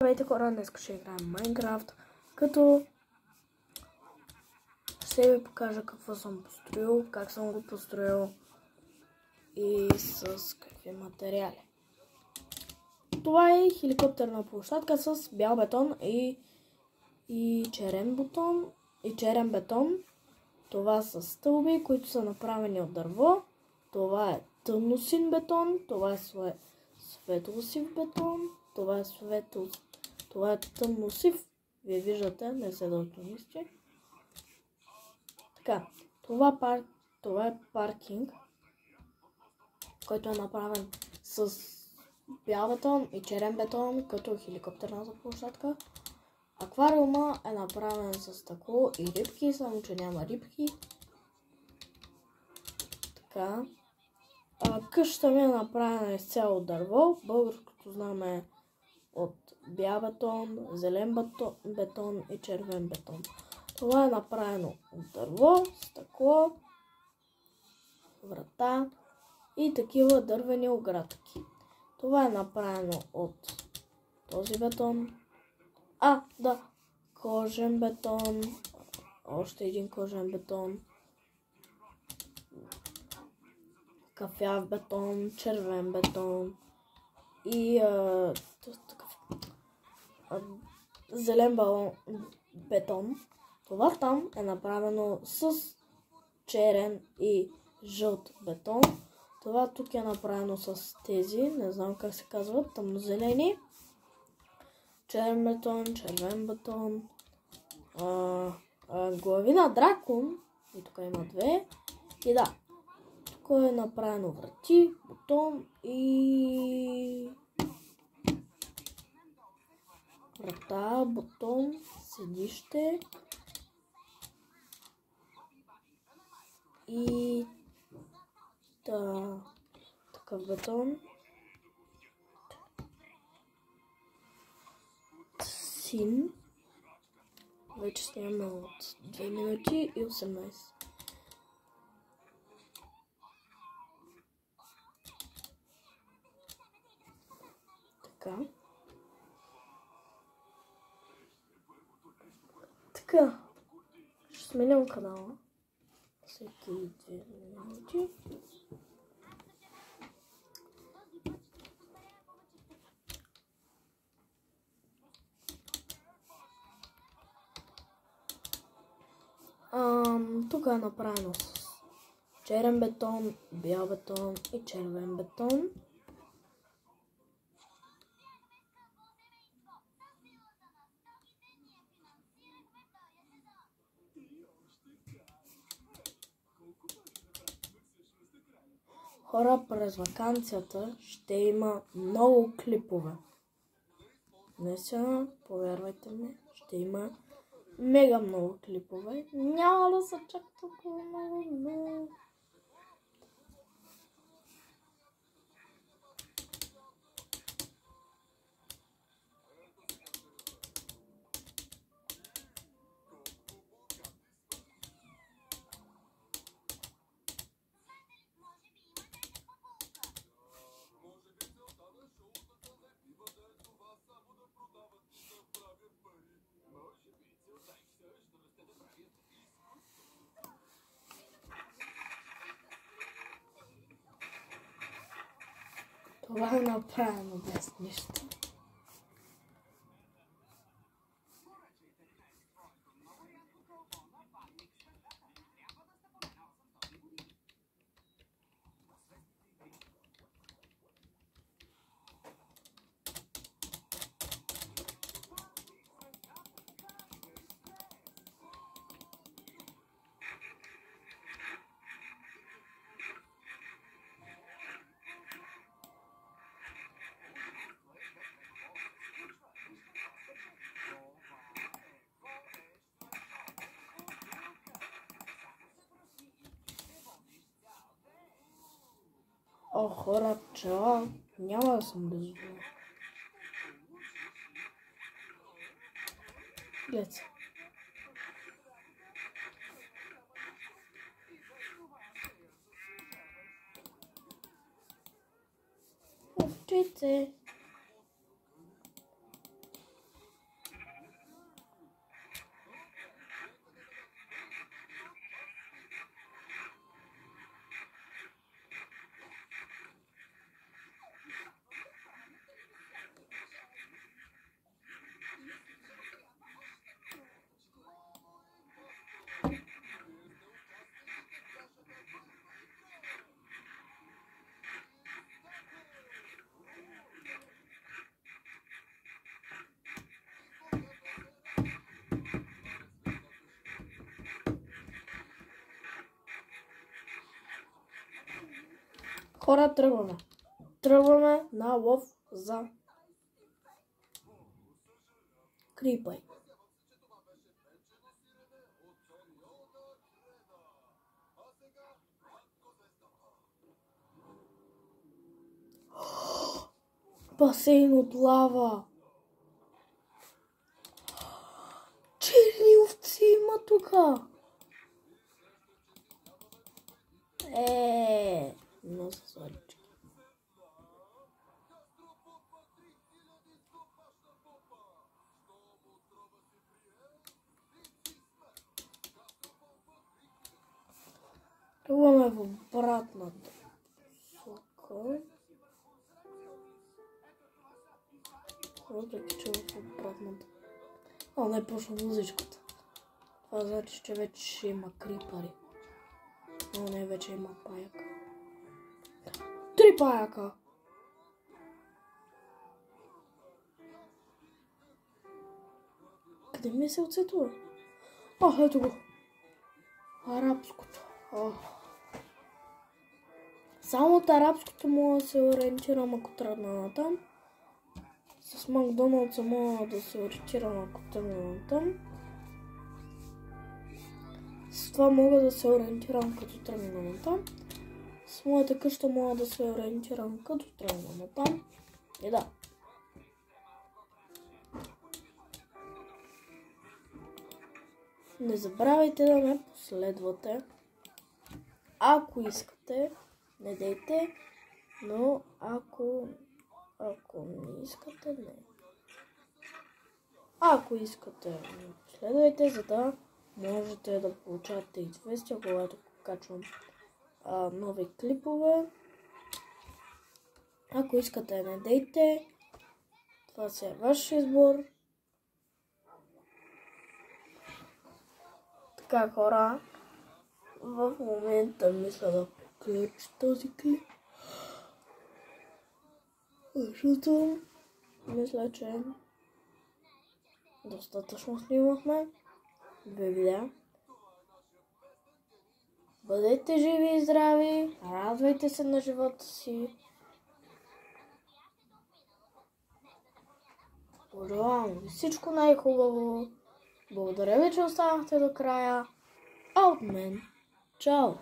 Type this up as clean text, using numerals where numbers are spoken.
Здравейте хора, днес ще играем Майнкрафт, като ще ви покажа какво съм построил, как съм го построил и с какви материали. Това е хеликоптерна площадка с бял бетон и черен бетон. Това са стълби, които са направени от дърво. Това е тъмносин бетон, това е светлосив бетон, това е тъмносив. Вие виждате, не се дълтонисти. Така, това е паркинг, който е направен с бял бетон и черен бетон, като хеликоптерната площадка. Аквариума е направен с стъкло и рибки, само че няма рибки. Така. Къщата ми е направена изцяло от дърво. Българското знаме е от бял бетон, зелен бетон и червен бетон. Това е направено от дърво, стъкло, врата и такива дървени оградки. Това е направено от този бетон. Кожен бетон, още един кожен бетон, кафяв бетон, червен бетон и зелен бетон. Това там е направено с черен и жълт бетон. Това тук е направено с тези, не знам как се казват, тъмнозелени. Черен бетон, червен бетон, глави на дракон, и тук има две. И да, тук е направено врати, бутон и врата, бутон, седище и такъв бетон. Син. Вече снимаме от 2 минути и 18. Така. Ще сменям канала. Всеки 2 минути. Тук е направено с черен бетон, бял бетон и червен бетон. Хора, през ваканцията ще има много клипове. Наистина, повярвайте ми, ще има мега много клипове. Няма да са чак толкова много. Това е направено без нищо. О, хора, пчела, няма да съм безумна. Гледай се. Овчице. Хора, тръгваме. Тръгваме на лов за крипър. Басейн от лава. Черни овци има тука. Но са сладички. Тръгваме в обратната посока. Въпреки че в обратната. Не почна музичката. Това значи, че вече има крипари. Но не, вече има паяка. 3 паяка! Къде ми се оцетува? Ето го. Арабското. Само от арабското мога да се ориентирам, ако тръгна натам. С Макдоналдса мога да се ориентирам, ако тръгна натам. С това мога да се ориентирам, като тръгна натам. С моята къща мога да се ориентирам, като тръгна натам. И да. Не забравяйте да ме последвате. Ако искате, не дейте, но ако не искате, не. Ако искате, не последвайте, за да можете да получавате известия, когато качвам нови клипове. Ако искате, не дейте. Това си е ваш избор. Така, хора, в момента мисля да приключа този клип. Защото мисля, че достатъчно снимахме 2 видеа. Бъдете живи и здрави, радвайте се на живота си. Пожелавам ви всичко най-хубаво. Благодаря ви, че останахте до края. А от мен, чао!